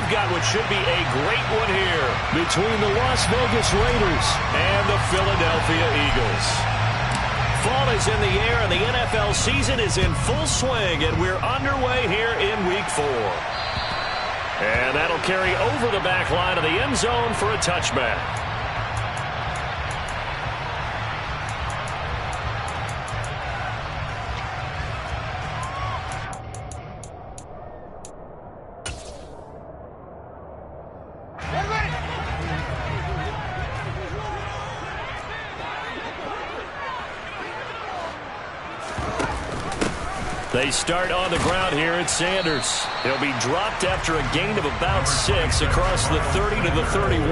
we've got what should be a great one here between the Las Vegas Raiders and the Philadelphia Eagles. Fall is in the air, and the NFL season is in full swing, and we're underway here in Week 4. And that'll carry over the back line of the end zone for a touchback. They start on the ground here at Sanders. He'll be dropped after a gain of about 6 across the 30 to the 31.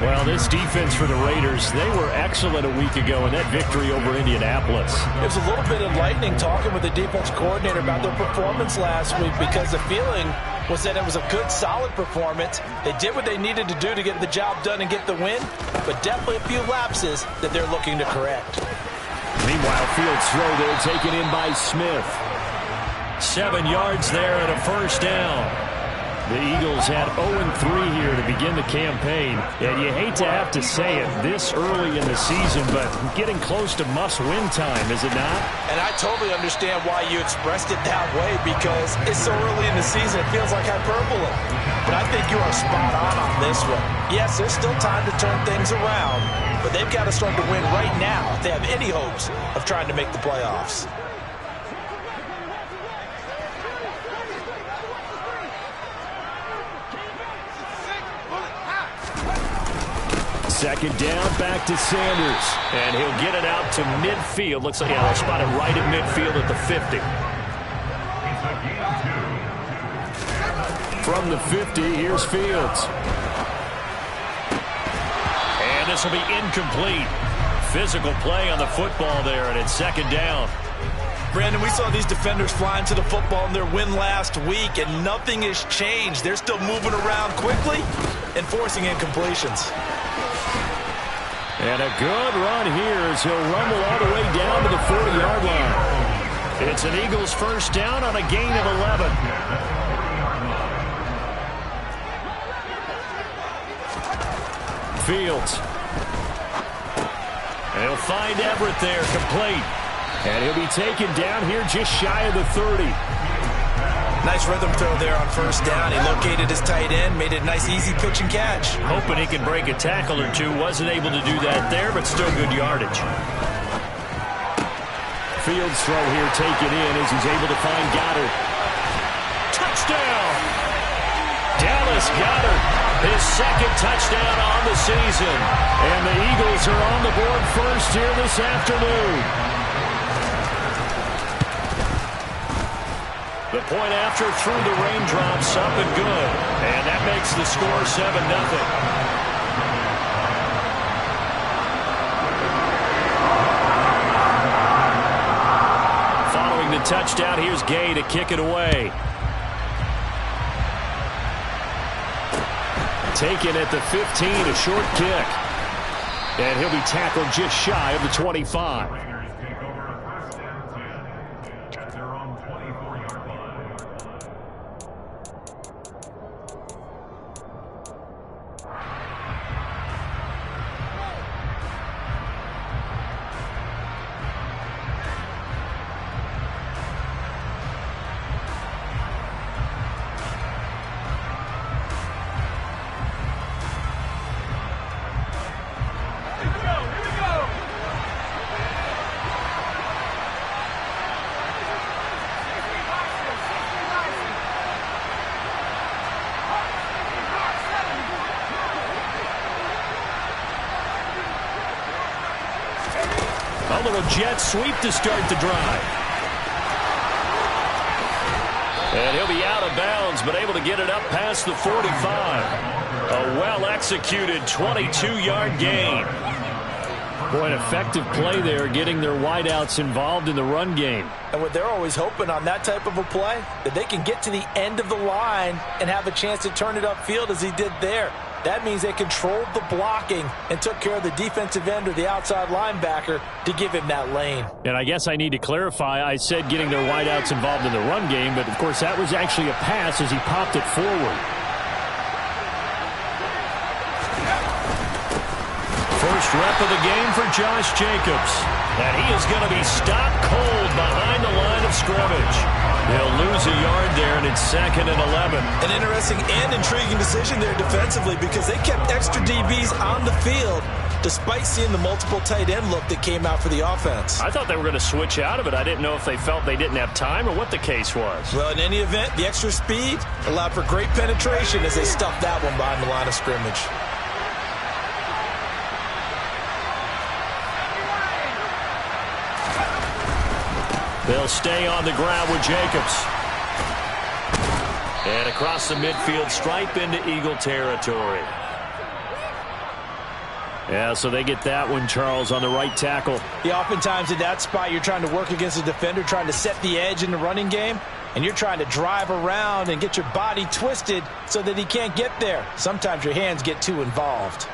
Well, this defense for the Raiders, they were excellent a week ago in that victory over Indianapolis. It was a little bit enlightening talking with the defense coordinator about their performance last week, because the feeling was that it was a good, solid performance. They did what they needed to do to get the job done and get the win, but definitely a few lapses that they're looking to correct. Meanwhile, Fields' throw there taken in by Smith. 7 yards there and a first down. The Eagles had 0-3 here to begin the campaign. And you hate to have to say it this early in the season, but getting close to must-win time, is it not? And I totally understand why you expressed it that way, because it's so early in the season, it feels like hyperbole. But I think you are spot on this one. Yes, there's still time to turn things around, but they've got to start to win right now if they have any hopes of trying to make the playoffs. Second down, back to Sanders. And he'll get it out to midfield. Looks like, they'll spot it right at midfield at the 50. From the 50, here's Fields. And this will be incomplete. Physical play on the football there, and it's second down. Brandon, we saw these defenders flying to the football in their win last week, and nothing has changed. They're still moving around quickly and forcing incompletions. And a good run here as he'll rumble all the way down to the 40-yard line. It's an Eagles first down on a gain of 11. Fields. And he'll find Everett there, complete. And he'll be taken down here just shy of the 30. Nice rhythm throw there on first down. He located his tight end, made it a nice, easy pitch and catch. Hoping he can break a tackle or two. Wasn't able to do that there, but still good yardage. Fields' throw here taken in as he's able to find Goddard. Touchdown! Dallas Goedert, his second touchdown on the season. And the Eagles are on the board first here this afternoon. The point after through the raindrops, up and good. And that makes the score 7-0. Following the touchdown, here's Gay to kick it away. Taken at the 15, a short kick. And he'll be tackled just shy of the 25. A little jet sweep to start the drive. And he'll be out of bounds, but able to get it up past the 45. A well-executed 22-yard gain. Boy, an effective play there, getting their wideouts involved in the run game. And what they're always hoping on that type of a play, that they can get to the end of the line and have a chance to turn it upfield as he did there. That means they controlled the blocking and took care of the defensive end or the outside linebacker to give him that lane. And I guess I need to clarify, I said getting their wideouts involved in the run game, but of course that was actually a pass as he popped it forward. First rep of the game for Josh Jacobs. And he is going to be stopped cold behind the line of scrimmage. They'll lose a yard there, and it's 2nd and 11. An interesting and intriguing decision there defensively because they kept extra DBs on the field despite seeing the multiple tight end look that came out for the offense. I thought they were going to switch out of it. I didn't know if they felt they didn't have time or what the case was. Well, in any event, the extra speed allowed for great penetration as they stuffed that one behind the line of scrimmage. They'll stay on the ground with Jacobs. And across the midfield stripe into Eagle territory. Yeah, so they get that one, Charles, on the right tackle. Yeah, oftentimes in that spot, you're trying to work against a defender, trying to set the edge in the running game, and you're trying to drive around and get your body twisted so that he can't get there. Sometimes your hands get too involved.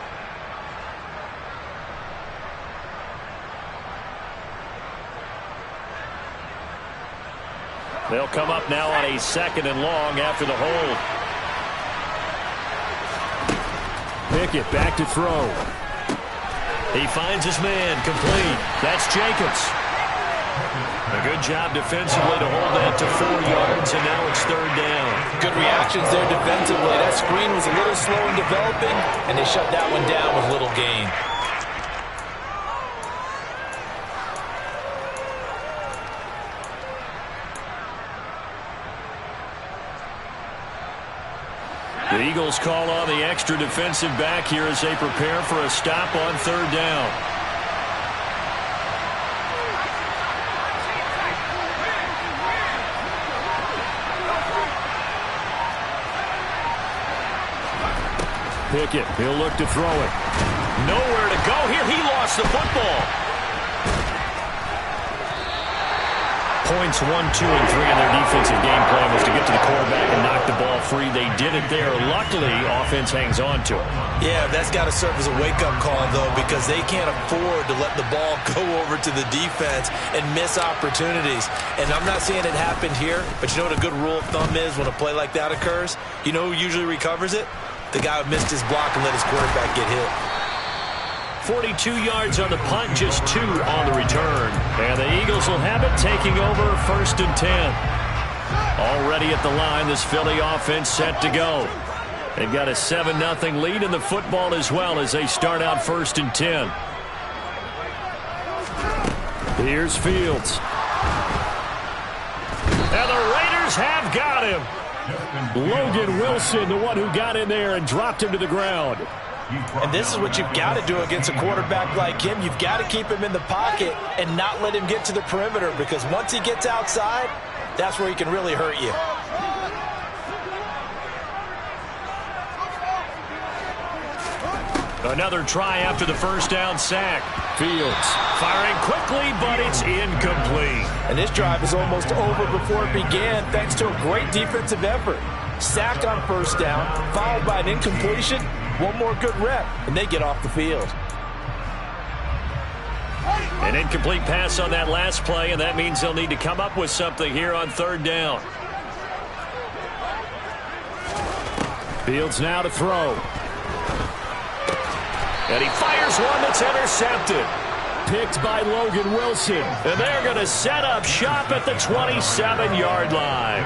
They'll come up now on a 2nd and long after the hold. Pickett back to throw. He finds his man, complete. That's Jacobs. A good job defensively to hold that to 4 yards, and now it's 3rd down. Good reactions there defensively. That screen was a little slow in developing, and they shut that one down with little gain. The Eagles call on the extra defensive back here as they prepare for a stop on 3rd down. Pickett, he'll look to throw it. Nowhere to go here. He lost the football. Points 1, 2, and 3 in their defensive game plan was to get to the quarterback and knock the ball free. They did it there. Luckily, offense hangs on to it. Yeah, that's got to serve as a wake-up call, though, because they can't afford to let the ball go over to the defense and miss opportunities. And I'm not saying it happened here, but you know what a good rule of thumb is when a play like that occurs? You know who usually recovers it? The guy who missed his block and let his quarterback get hit. 42 yards on the punt, just 2 on the return. And the Eagles will have it taking over 1st and 10. Already at the line, this Philly offense set to go. They've got a 7-0 lead in the football as well as they start out 1st and 10. Here's Fields. And the Raiders have got him. Logan Wilson, the one who got in there and dropped him to the ground. And this is what you've got to do against a quarterback like him. You've got to keep him in the pocket and not let him get to the perimeter, because once he gets outside, that's where he can really hurt you. Another try after the 1st down sack. Fields firing quickly, but it's incomplete. And this drive is almost over before it began thanks to a great defensive effort. Sack on 1st down, followed by an incompletion. One more good rep, and they get off the field. An incomplete pass on that last play, and that means they'll need to come up with something here on 3rd down. Fields now to throw. And he fires one that's intercepted. Picked by Logan Wilson. And they're going to set up shop at the 27-yard line.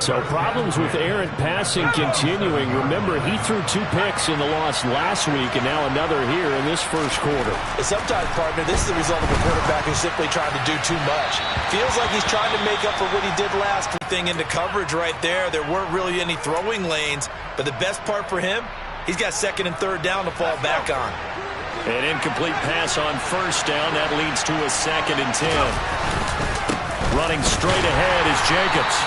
So problems with errant passing continuing. Remember, he threw 2 picks in the loss last week, and now another here in this 1st quarter. And sometimes, partner, this is the result of a quarterback who's simply trying to do too much. Feels like he's trying to make up for what he did last thing into coverage right there. There weren't really any throwing lanes, but the best part for him, he's got 2nd and 3rd down to fall back on. An incomplete pass on 1st down. That leads to a 2nd and 10. Running straight ahead is Jacobs.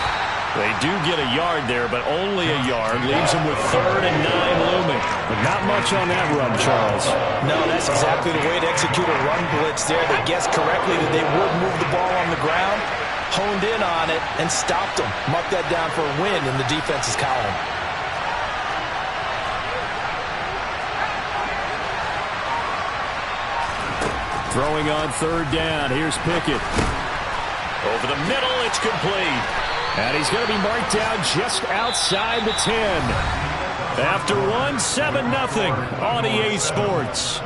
They do get a yard there, but only a yard. Leaves them with 3rd and 9 looming. But not much on that run, Charles. No, that's exactly the way to execute a run blitz there. They guessed correctly that they would move the ball on the ground, honed in on it, and stopped them. Marked that down for a win in the defense's column. Throwing on third down. Here's Pickett. Over the middle, it's complete. And he's going to be marked down just outside the 10. After one, 7-0 on EA Sports.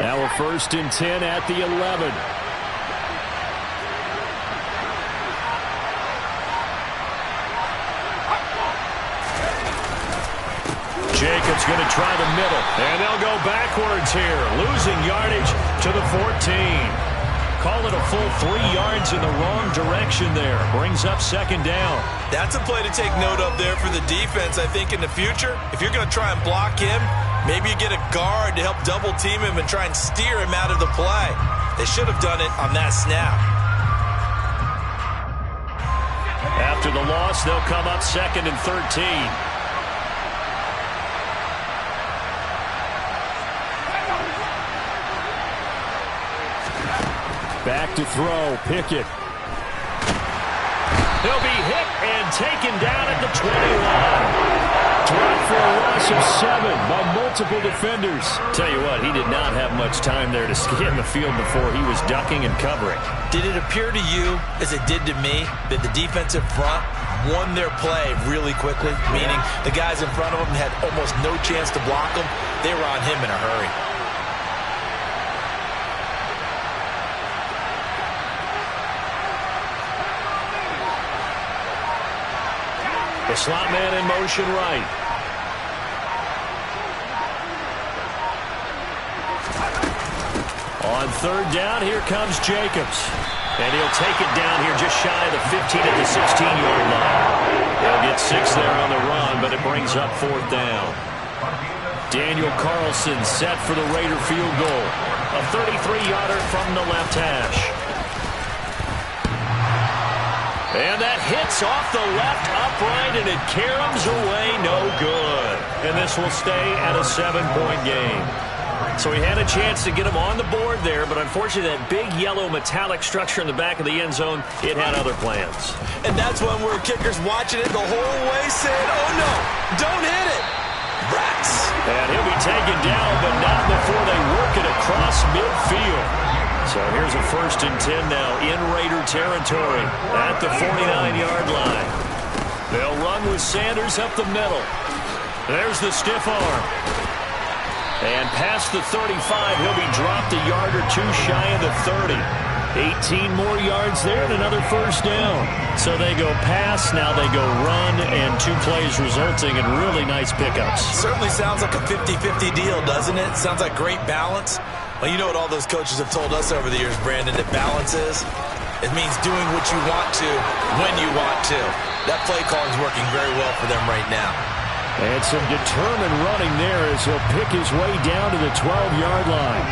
Now a 1st and 10 at the 11. Jacobs going to try the middle, and they'll go backwards here, losing yardage to the 14. Call it a full 3 yards in the wrong direction there. Brings up 2nd down. That's a play to take note of there for the defense, I think, in the future. If you're going to try and block him, maybe you get a guard to help double team him and try and steer him out of the play. They should have done it on that snap. After the loss, they'll come up 2nd and 13. Back to throw, Pickett. He'll be hit and taken down at the 21. Dropped for a loss of 7 by multiple defenders. Tell you what, he did not have much time there to get in the field before he was ducking and covering. Did it appear to you, as it did to me, that the defensive front won their play really quickly? Meaning the guys in front of them had almost no chance to block him. They were on him in a hurry. The slot man in motion right. On 3rd down, here comes Jacobs. And he'll take it down here just shy of the 15 at the 16-yard line. They'll get 6 there on the run, but it brings up 4th down. Daniel Carlson set for the Raider field goal. A 33-yarder from the left hash. And that hits off the left upright, and it caroms away, no good. And this will stay at a 7-point game. So he had a chance to get him on the board there, but unfortunately that big yellow metallic structure in the back of the end zone, it had other plans. And that's when we're kickers watching it the whole way saying, oh no, don't hit it. Rats. And he'll be taken down, but not before they work it across midfield. So here's a 1st and 10 now in Raider territory at the 49-yard line. They'll run with Sanders up the middle. There's the stiff arm. And past the 35, he'll be dropped a yard or 2 shy of the 30. 18 more yards there and another 1st down. So they go pass, now they go run, and 2 plays resulting in really nice pickups. Certainly sounds like a 50-50 deal, doesn't it? Sounds like great balance. Well, you know what all those coaches have told us over the years, Brandon, that balance is? It means doing what you want to, when you want to. That play calling is working very well for them right now. And some determined running there as he'll pick his way down to the 12-yard line.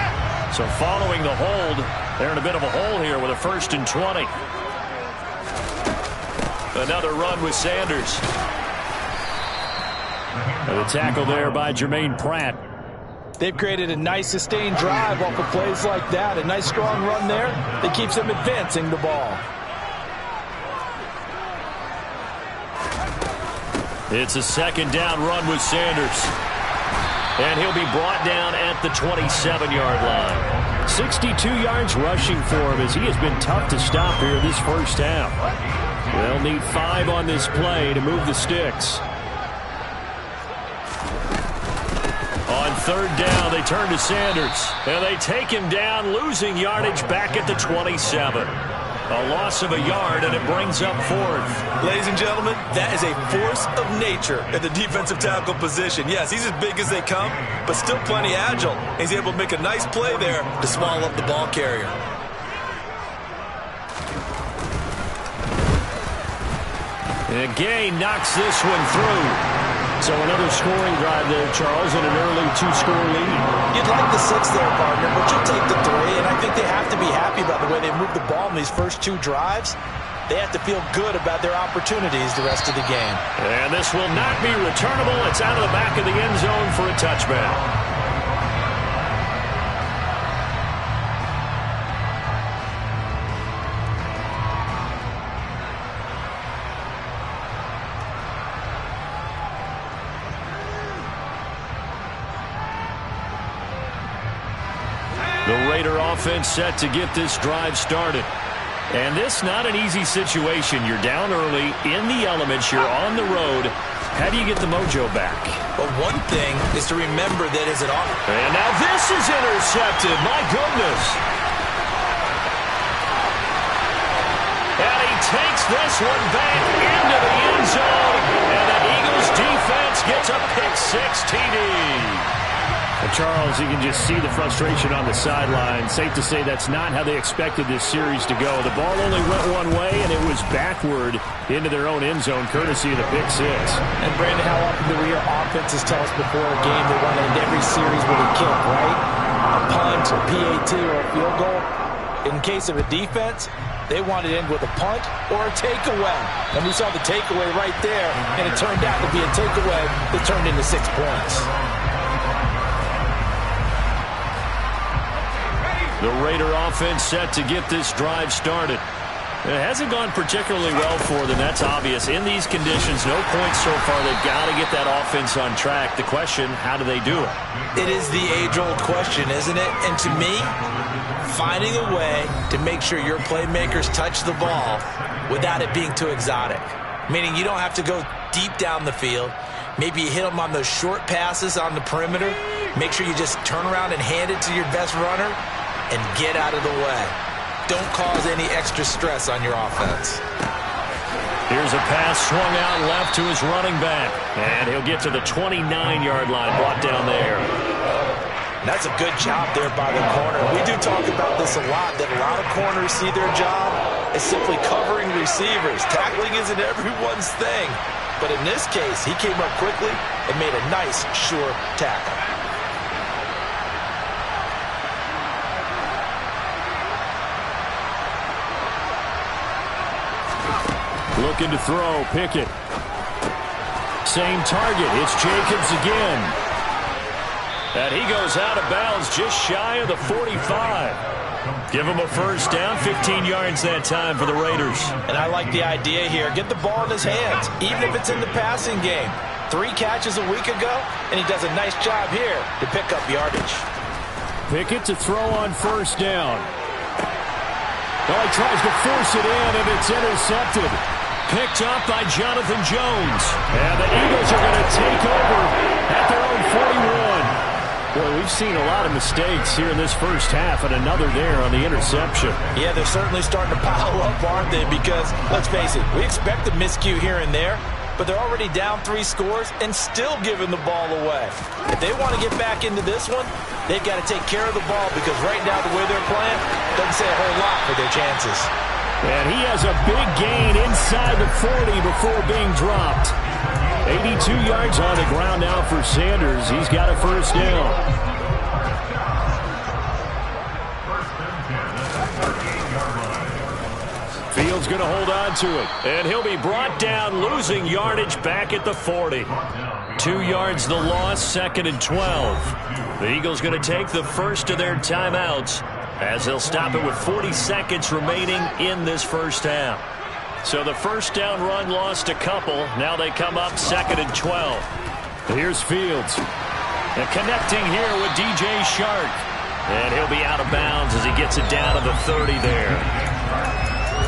So following the hold, they're in a bit of a hole here with a 1st and 20. Another run with Sanders. And the tackle there by Jermaine Pratt. They've created a nice sustained drive off of plays like that. A nice strong run there that keeps them advancing the ball. It's a 2nd down run with Sanders. And he'll be brought down at the 27-yard line. 62 yards rushing for him as he has been tough to stop here in this 1st half. They'll need 5 on this play to move the sticks. On 3rd down, they turn to Sanders. And they take him down, losing yardage back at the 27. A loss of a yard, and it brings up fourth. Ladies and gentlemen, that is a force of nature at the defensive tackle position. Yes, he's as big as they come, but still plenty agile. He's able to make a nice play there to swallow up the ball carrier. And Gay knocks this one through. So another scoring drive there, Charles, and an early 2-score lead. You'd like the 6 there, partner, but you'll take the 3, and I think they have to be happy about the way they moved the ball in these first 2 drives. They have to feel good about their opportunities the rest of the game. And this will not be returnable. It's out of the back of the end zone for a touchback. The Raider offense set to get this drive started. And this not an easy situation. You're down early, in the elements, you're on the road. How do you get the mojo back? Well, one thing is to remember that as an offense. And now this is intercepted. My goodness. And he takes this one back into the end zone. And the Eagles defense gets a pick-6 TD. Well, Charles, you can just see the frustration on the sideline. Safe to say that's not how they expected this series to go. The ball only went one way, and it was backward into their own end zone, courtesy of the pick-6. And, Brandon, how often do your offenses tell us before a game they want to end every series with a kick, right? A punt, a PAT, or a field goal. In case of a defense, they want to end with a punt or a takeaway. And we saw the takeaway right there, and it turned out to be a takeaway that turned into 6 points. The Raider offense set to get this drive started. It hasn't gone particularly well for them, that's obvious. In these conditions, no points so far. They've got to get that offense on track. The question, how do they do it? It is the age-old question, isn't it? And to me, finding a way to make sure your playmakers touch the ball without it being too exotic. Meaning you don't have to go deep down the field. Maybe you hit them on those short passes on the perimeter. Make sure you just turn around and hand it to your best runner and get out of the way. Don't cause any extra stress on your offense. Here's a pass swung out left to his running back. And he'll get to the 29-yard line, brought down there. That's a good job there by the corner. We do talk about this a lot, that a lot of corners see their job as simply covering receivers. Tackling isn't everyone's thing. But in this case, he came up quickly and made a nice, sure tackle. Looking to throw, Pickett. Same target, it's Jacobs again. And he goes out of bounds just shy of the 45. Give him a first down, 15 yards that time for the Raiders. And I like the idea here. Get the ball in his hands, even if it's in the passing game. 3 catches a week ago, and he does a nice job here to pick up yardage. Pickett to throw on first down. Well, he tries to force it in, and it's intercepted. Picked up by Jonathan Jones. And the Eagles are going to take over at their own 41. Boy, we've seen a lot of mistakes here in this first half, and another there on the interception. Yeah, they're certainly starting to pile up, aren't they? Because, let's face it, we expect a miscue here and there, but they're already down 3 scores and still giving the ball away. If they want to get back into this one, they've got to take care of the ball, because right now the way they're playing doesn't say a whole lot for their chances. And he has a big gain inside the 40 before being dropped. 82 yards on the ground now for Sanders. He's got a first down. Fields going to hold on to it. And he'll be brought down, losing yardage back at the 40. 2 yards the loss, 2nd and 12. The Eagles going to take the first of their timeouts, as they'll stop it with 40 seconds remaining in this first half. So the first down run lost a couple. Now they come up 2nd and 12. Here's Fields. And connecting here with DJ Shark. And he'll be out of bounds as he gets it down to the 30 there.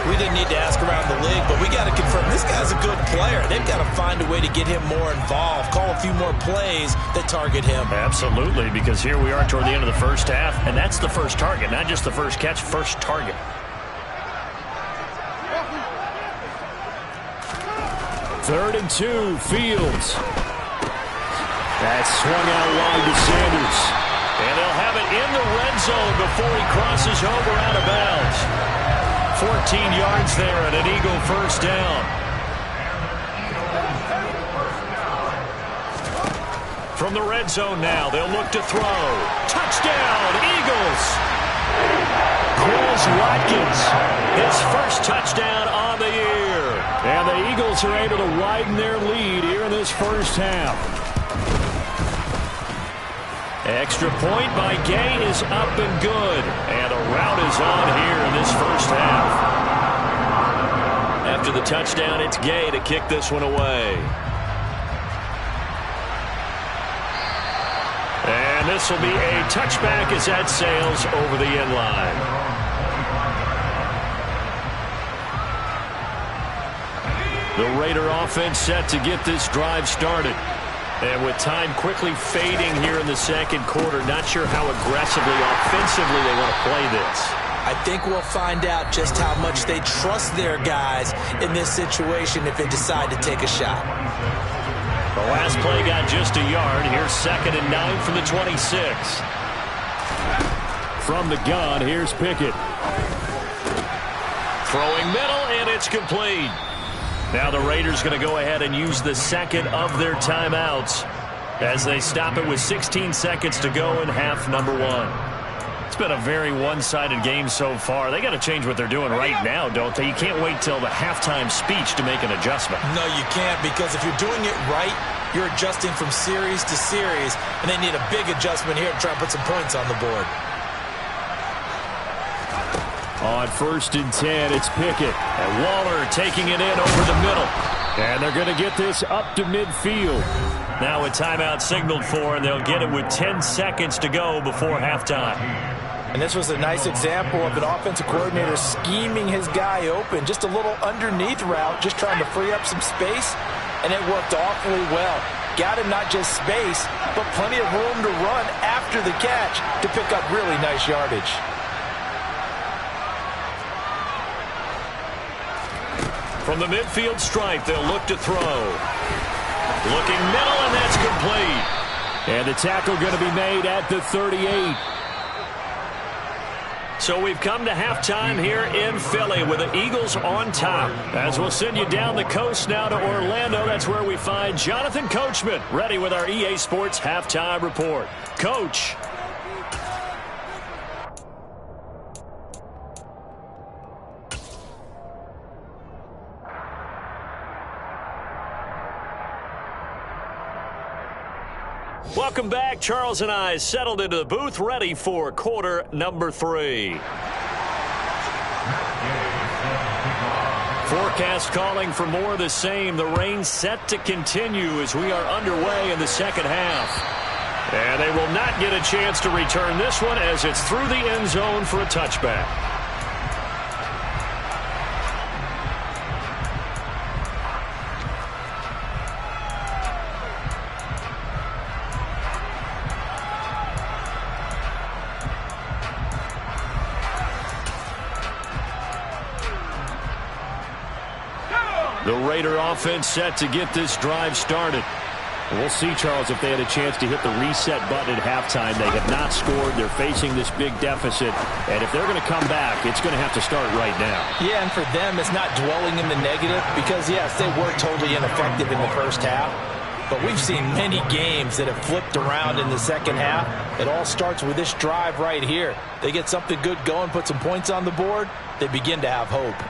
We didn't need to ask around the league, but we got to confirm this guy's a good player. They've got to find a way to get him more involved, call a few more plays that target him. Absolutely, because here we are toward the end of the first half, and that's the first target, not just the first catch, first target. 3rd and 2, Fields. That's swung out wide to Sanders. And they'll have it in the red zone before he crosses over out of bounds. 14 yards there and an Eagle first down. From the red zone now, they'll look to throw. Touchdown, Eagles! Quez Watkins, his first touchdown on the year. And the Eagles are able to widen their lead here in this first half. Extra point by Gay is up and good. And a rout is on here in this first half. After the touchdown, it's Gay to kick this one away. And this will be a touchback as that sails over the end line. The Raider offense set to get this drive started. And with time quickly fading here in the second quarter, not sure how aggressively, offensively they want to play this. I think we'll find out just how much they trust their guys in this situation if they decide to take a shot. The last play got just a yard. Here's 2nd and 9 from the 26. From the gun, here's Pickett. Throwing middle, and it's complete. Now the Raiders going to go ahead and use the second of their timeouts as they stop it with 16 seconds to go in half number 1. It's been a very one-sided game so far. They got to change what they're doing right now, don't they? You can't wait till the halftime speech to make an adjustment. No, you can't, because if you're doing it right, you're adjusting from series to series, and they need a big adjustment here to try and put some points on the board. On 1st and 10, it's Pickett. And Waller taking it in over the middle. And they're going to get this up to midfield. Now a timeout signaled for, and they'll get it with 10 seconds to go before halftime. And this was a nice example of an offensive coordinator scheming his guy open. Just a little underneath route, just trying to free up some space. And it worked awfully well. Got him not just space, but plenty of room to run after the catch to pick up really nice yardage. From the midfield stripe, they'll look to throw. Looking middle, and that's complete. And the tackle going to be made at the 38. So we've come to halftime here in Philly with the Eagles on top. As we'll send you down the coast now to Orlando, that's where we find Jonathan Coachman, ready with our EA Sports Halftime Report. Coach. Welcome back. Charles and I settled into the booth, ready for quarter number 3. Forecast calling for more of the same. The rain set to continue as we are underway in the second half. And they will not get a chance to return this one as it's through the end zone for a touchback. The Raider offense set to get this drive started. We'll see, Charles, if they had a chance to hit the reset button at halftime. They have not scored. They're facing this big deficit. And if they're going to come back, it's going to have to start right now. Yeah, and for them, it's not dwelling in the negative because, yes, they were totally ineffective in the first half. But we've seen many games that have flipped around in the second half. It all starts with this drive right here. They get something good going, put some points on the board, they begin to have hope.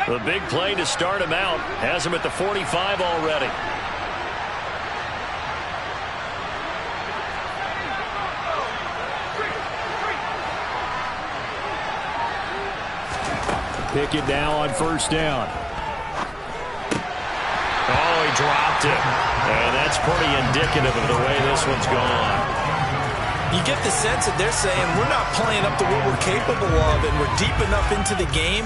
The big play to start him out has him at the 45 already. Pickett now on first down. Oh, he dropped it. And that's pretty indicative of the way this one's gone. You get the sense that they're saying we're not playing up to what we're capable of, and we're deep enough into the game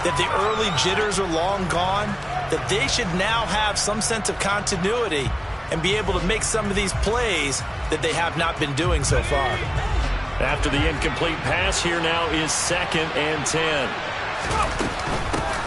that the early jitters are long gone, that they should now have some sense of continuity and be able to make some of these plays that they have not been doing so far. After the incomplete pass, here now is 2nd and 10.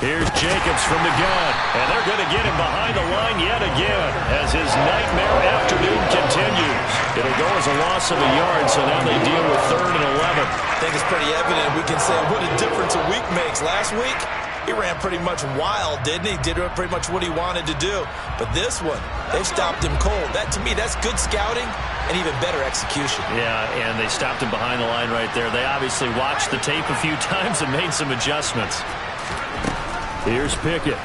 Here's Jacobs from the gun, and they're going to get him behind the line yet again as his nightmare afternoon continues. It'll go as a loss of a yard, so now they deal with 3rd and 11. I think it's pretty evident. We can say what a difference a week makes. Last week, he ran pretty much wild, didn't he? Did pretty much what he wanted to do. But this one, they've stopped him cold. That, to me, that's good scouting and even better execution. Yeah, and they stopped him behind the line right there. They obviously watched the tape a few times and made some adjustments. Here's Pickett.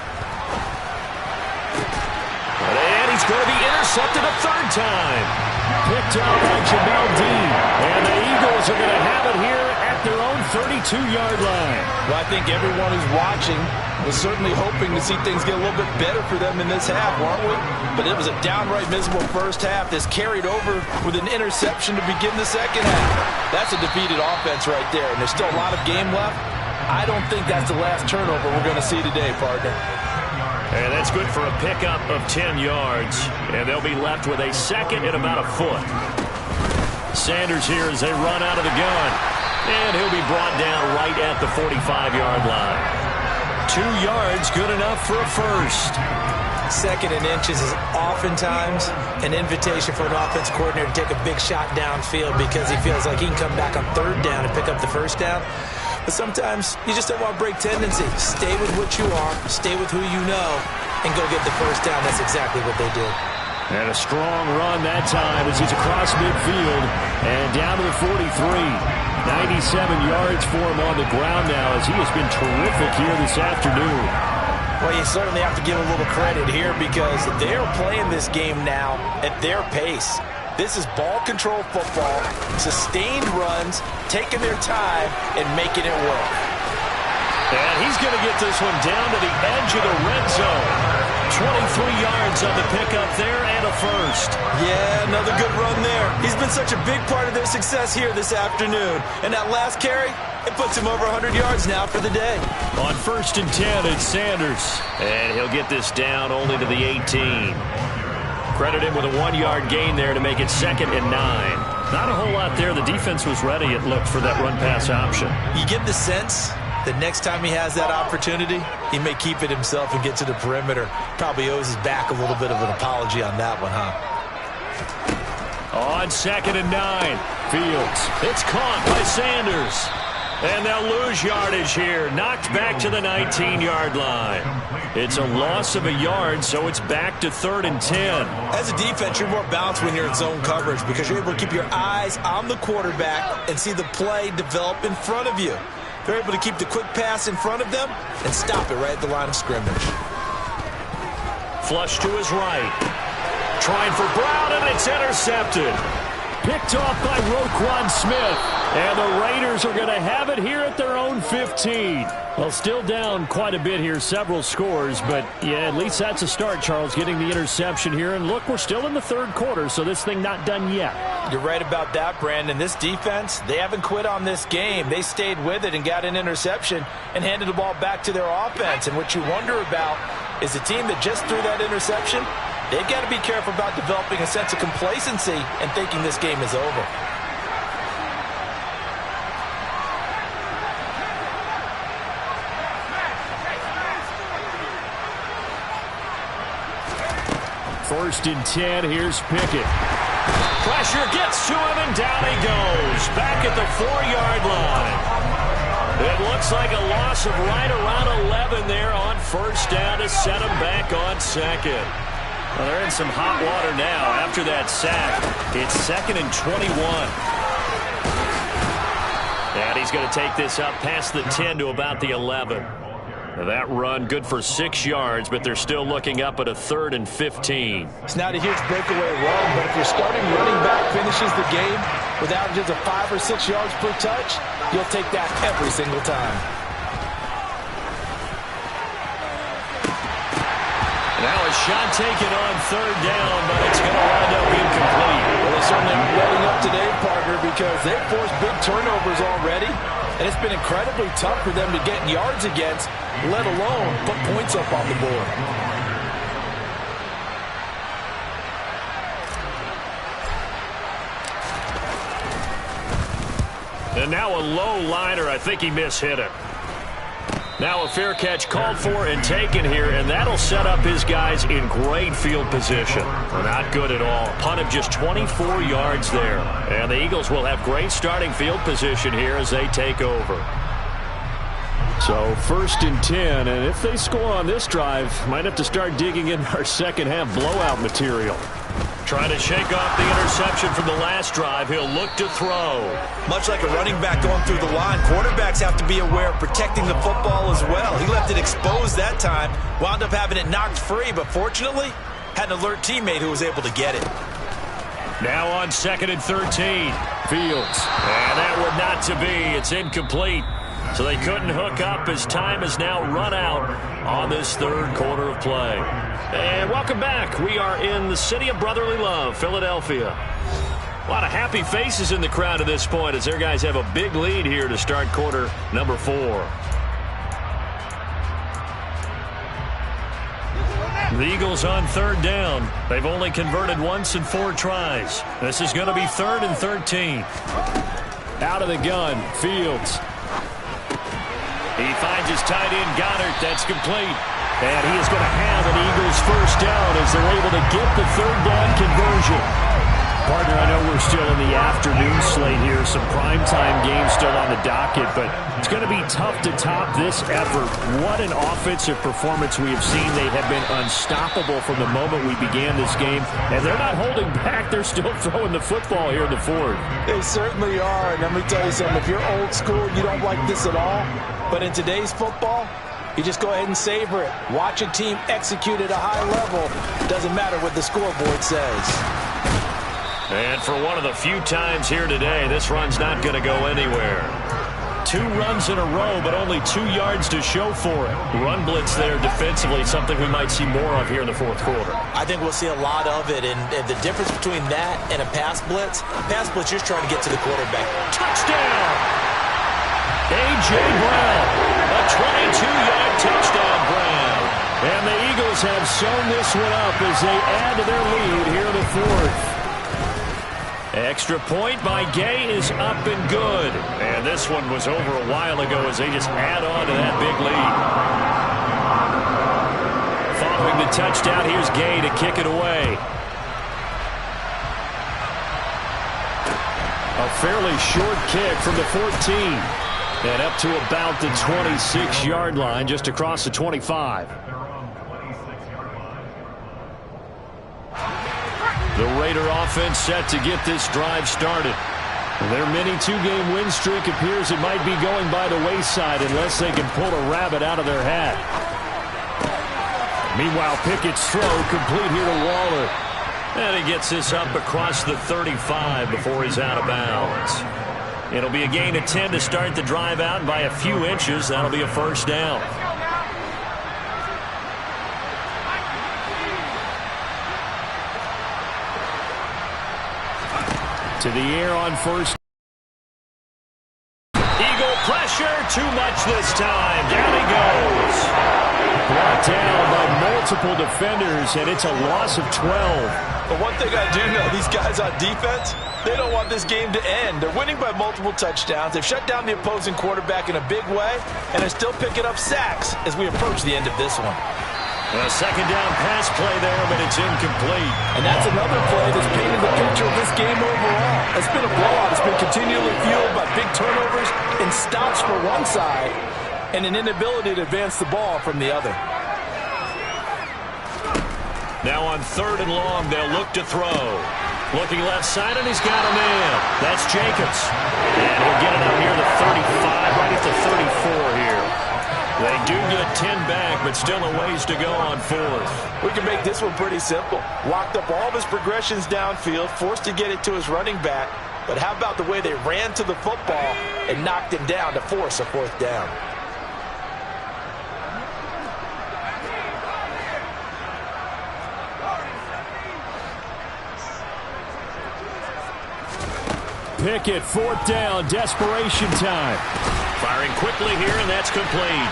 And he's going to be intercepted a 3rd time. Picked out by Jamel Dean. And the Eagles are going to have it here at their own 32-yard line. Well, I think everyone who's watching was certainly hoping to see things get a little bit better for them in this half, weren't we? But it was a downright miserable first half that's carried over with an interception to begin the second half. That's a defeated offense right there, and there's still a lot of game left. I don't think that's the last turnover we're going to see today, partner. And that's good for a pickup of 10 yards. And they'll be left with a 2nd and about a foot. Sanders here as they run out of the gun. And he'll be brought down right at the 45-yard line. 2 yards, good enough for a first. 2nd and inches is oftentimes an invitation for an offense coordinator to take a big shot downfield because he feels like he can come back on 3rd down and pick up the first down. But sometimes you just don't want to break tendency. Stay with what you are, stay with who you know, and go get the first down. That's exactly what they did. And a strong run that time as he's across midfield and down to the 43. 97 yards for him on the ground now as he has been terrific here this afternoon. Well, you certainly have to give a little credit here because they're playing this game now at their pace. This is ball control football, sustained runs, taking their time, and making it work. And he's going to get this one down to the edge of the red zone. 23 yards on the pickup there and a first. Yeah, another good run there. He's been such a big part of their success here this afternoon. And that last carry, it puts him over 100 yards now for the day. On 1st and 10, it's Sanders. And he'll get this down only to the 18. Credit him with a 1-yard gain there to make it 2nd and 9. Not a whole lot there. The defense was ready, it looked, for that run-pass option. You get the sense that next time he has that opportunity, he may keep it himself and get to the perimeter. Probably owes his back a little bit of an apology on that one, huh? On 2nd and 9, Fields. It's caught by Sanders. And they'll lose yardage here. Knocked back to the 19-yard line. It's a loss of a yard, so it's back to 3rd and 10. As a defense, you're more balanced when you're in zone coverage because you're able to keep your eyes on the quarterback and see the play develop in front of you. They're able to keep the quick pass in front of them and stop it right at the line of scrimmage. Flush to his right. Trying for Brown, and it's intercepted. Picked off by Roquan Smith. And the Raiders are going to have it here at their own 15. Well, still down quite a bit here, several scores. But, yeah, at least that's a start, Charles, getting the interception here. And, look, we're still in the 3rd quarter, so this thing not done yet. You're right about that, Brandon. This defense, they haven't quit on this game. They stayed with it and got an interception and handed the ball back to their offense. And what you wonder about is a team that just threw that interception, they've got to be careful about developing a sense of complacency and thinking this game is over. First and 10, here's Pickett. Pressure gets to him, and down he goes. Back at the 4-yard line. It looks like a loss of right around 11 there on 1st down to set him back on 2nd. Well, they're in some hot water now after that sack. It's 2nd and 21. And he's going to take this up past the 10 to about the 11. Now that run good for 6 yards, but they're still looking up at a 3rd and 15. It's not a huge breakaway run, but if your starting running back finishes the game with averages of 5 or 6 yards per touch, you'll take that every single time. Now a shot taken on 3rd down, but it's going to wind up incomplete. Well, they certainly aren't letting up today, partner, because they've forced big turnovers already, and it's been incredibly tough for them to get yards against, let alone put points up on the board. And now a low liner. I think he mishit it. Now a fair catch called for and taken here, and that'll set up his guys in great field position. Not good at all. Punt of just 24 yards there. And the Eagles will have great starting field position here as they take over. So 1st and 10, and if they score on this drive, might have to start digging in our second half blowout material. Trying to shake off the interception from the last drive. He'll look to throw. Much like a running back going through the line, quarterbacks have to be aware of protecting the football as well. He left it exposed that time, wound up having it knocked free, but fortunately had an alert teammate who was able to get it. Now on 2nd and 13. Fields. And that would not to be. It's incomplete. So they couldn't hook up as time has now run out on this 3rd quarter of play. And welcome back. We are in the city of brotherly love, Philadelphia. A lot of happy faces in the crowd at this point as their guys have a big lead here to start quarter number 4. The Eagles on 3rd down. They've only converted once in 4 tries. This is going to be 3rd and 13. Out of the gun, Fields. He finds his tight end, Goddard. That's complete. And he is going to have an Eagles first down as they're able to get the 3rd down conversion. Partner, I know we're still in the afternoon slate here. Some primetime games still on the docket, but it's going to be tough to top this effort. What an offensive performance we have seen. They have been unstoppable from the moment we began this game, and they're not holding back. They're still throwing the football here in the 4th. They certainly are, and let me tell you something. If you're old school, you don't like this at all. But in today's football, you just go ahead and savor it. Watch a team execute at a high level. Doesn't matter what the scoreboard says. And for one of the few times here today, this run's not going to go anywhere. 2 runs in a row, but only 2 yards to show for it. Run blitz there defensively, something we might see more of here in the 4th quarter. I think we'll see a lot of it, and the difference between that and a pass blitz, you're just trying to get to the quarterback. Touchdown! A.J. Brown, a 22-yard touchdown, Brown. And the Eagles have sewn this one up as they add to their lead here in the 4th. Extra point by Gay is up and good. And this one was over a while ago as they just add on to that big lead. Following the touchdown, here's Gay to kick it away. A fairly short kick from the 14. And up to about the 26-yard line, just across the 25. The Raider offense set to get this drive started. Their mini 2-game win streak appears it might be going by the wayside unless they can pull a rabbit out of their hat. Meanwhile, Pickett's throw complete here to Waller. And he gets this up across the 35 before he's out of bounds. It'll be a gain of 10 to start the drive out by a few inches. That'll be a first down. To the air on first. Eagle pressure, too much this time. Down he goes. Brought down by multiple defenders, and it's a loss of 12. But one thing I do know, these guys on defense, they don't want this game to end. They're winning by multiple touchdowns. They've shut down the opposing quarterback in a big way, and they're still picking up sacks as we approach the end of this one. A second down pass play there, but it's incomplete. And that's another play that's painted the picture of this game overall. It's been a blowout. It's been continually fueled by big turnovers and stops for one side and an inability to advance the ball from the other. Now on 3rd and long, they'll look to throw. Looking left side, and he's got a man. That's Jacobs. And he'll get it up near the 35, right at the 34 here. They do get 10 back, but still a ways to go on 4th. We can make this one pretty simple. Locked up all of his progressions downfield, forced to get it to his running back. But how about the way they ran to the football and knocked him down to force a 4th down? Pickett, 4th down, desperation time. Firing quickly here, and that's complete.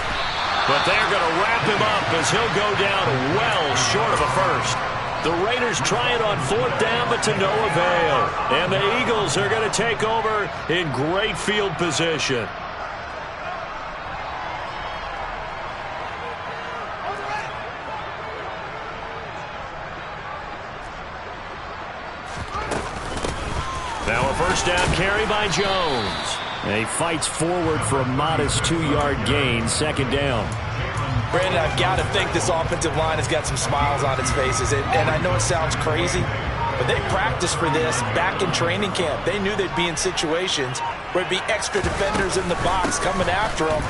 But they're going to wrap him up as he'll go down well short of a first. The Raiders try it on 4th down, but to no avail. And the Eagles are going to take over in great field position. Now a first down carry by Jones. And he fights forward for a modest 2-yard gain, 2nd down. Brandon, I've got to think this offensive line has got some smiles on its faces. And I know it sounds crazy, but they practiced for this back in training camp. They knew they'd be in situations where it'd be extra defenders in the box coming after them,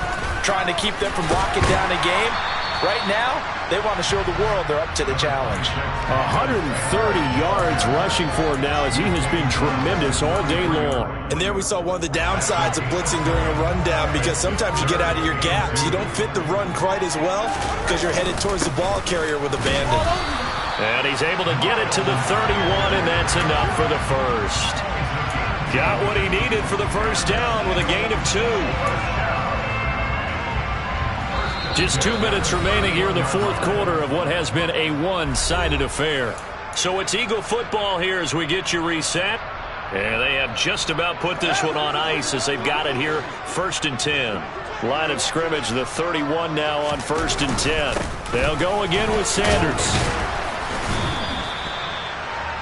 trying to keep them from locking down a game. Right now, they want to show the world they're up to the challenge. 130 yards rushing for him now as he has been tremendous all day long. And there we saw one of the downsides of blitzing during a rundown, because sometimes you get out of your gaps. You don't fit the run quite as well because you're headed towards the ball carrier with abandon. And he's able to get it to the 31, and that's enough for the first. Got what he needed for the first down with a gain of 2. Just 2 minutes remaining here in the 4th quarter of what has been a one-sided affair. So it's Eagle football here as we get you reset. And they have just about put this one on ice as they've got it here, 1st and 10. Line of scrimmage, the 31 now on 1st and 10. They'll go again with Sanders.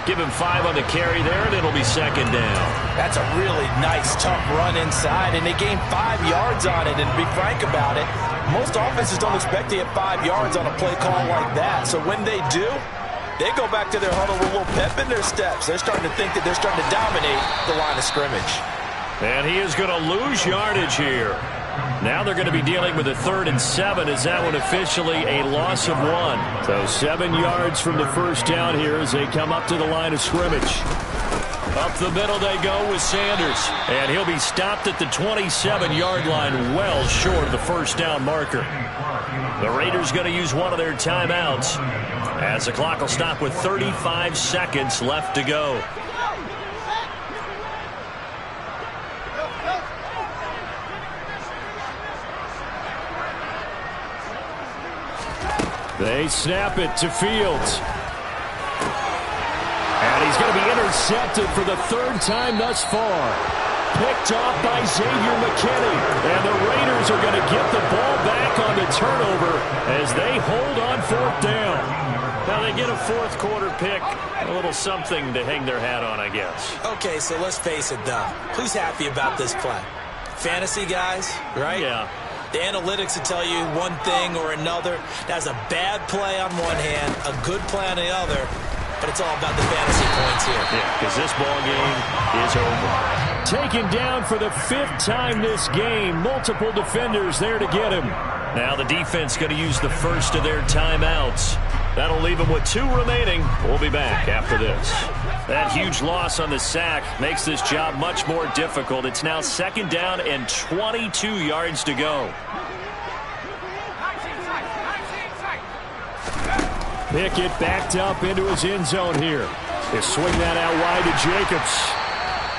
Give him 5 on the carry there, and it'll be 2nd down. That's a really nice, tough run inside, and they gained 5 yards on it. And to be frank about it, most offenses don't expect to get 5 yards on a play call like that. So when they do, they go back to their huddle with a little pep in their steps. They're starting to think that they're starting to dominate the line of scrimmage. And he is going to lose yardage here. Now they're going to be dealing with a 3rd and 7. Is that one officially a loss of 1? So 7 yards from the first down here as they come up to the line of scrimmage. Up the middle they go with Sanders. And he'll be stopped at the 27-yard line, well short of the first down marker. The Raiders going to use one of their timeouts as the clock will stop with 35 seconds left to go. They snap it to Fields. And he's going to be intercepted for the 3rd time thus far. Picked off by Xavier McKinney. And the Raiders are going to get the ball back on the turnover as they hold on 4th down. Now they get a 4th quarter pick. A little something to hang their hat on, I guess. Okay, so let's face it, though. Who's happy about this play? Fantasy guys, right? Yeah. The analytics will tell you one thing or another. That's a bad play on one hand, a good play on the other, but it's all about the fantasy points here. Yeah, because this ball game is over. Taken down for the 5th time this game. Multiple defenders there to get him. Now the defense going to use the first of their timeouts. That'll leave them with 2 remaining. We'll be back after this. That huge loss on the sack makes this job much more difficult. It's now 2nd down and 22 yards to go. Pickett backed up into his end zone here. They swing that out wide to Jacobs.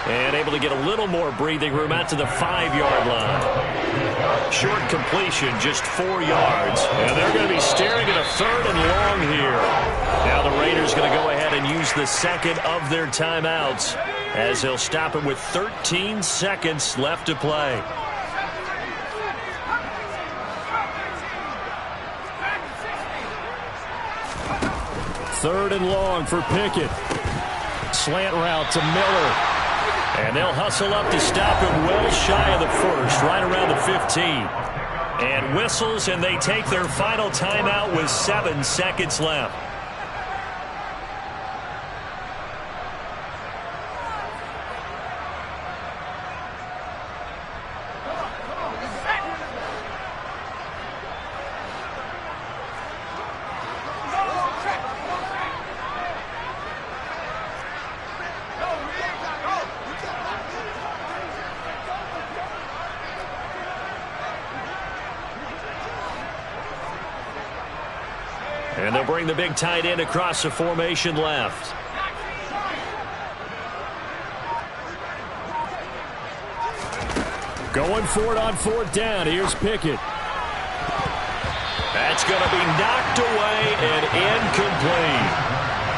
And able to get a little more breathing room out to the 5-yard line. Short completion, just 4 yards. And they're going to be staring at a 3rd and long here. Now the Raiders going to go ahead and use the 2nd of their timeouts as they'll stop it with 13 seconds left to play. Third and long for Pickett. Slant route to Miller. And they'll hustle up to stop him well shy of the first, right around the 15. And whistles, and they take their final timeout with 7 seconds left. And they'll bring the big tight end across the formation left. Going for it on 4th down. Here's Pickett. That's going to be knocked away and incomplete.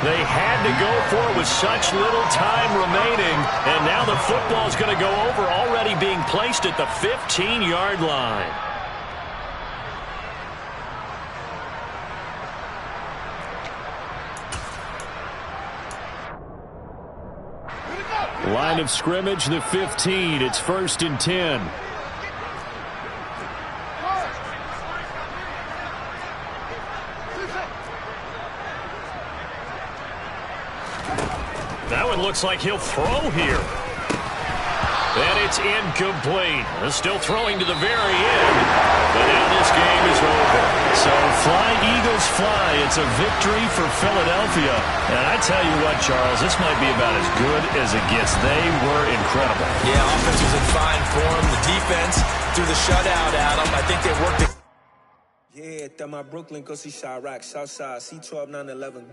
They had to go for it with such little time remaining, and now the football's going to go over, already being placed at the 15-yard line. Line of scrimmage, the 15. It's 1st and 10. That one looks like he'll throw here. And it's incomplete. They're still throwing to the very end. But now this game is over. So fly, Eagles, fly. It's a victory for Philadelphia. And I tell you what, Charles, this might be about as good as it gets. They were incredible. Yeah, offense was in fine form. The defense threw the shutout at them. I think they worked it. Yeah, that my Brooklyn, go see Chirac, Southside, C12, 911.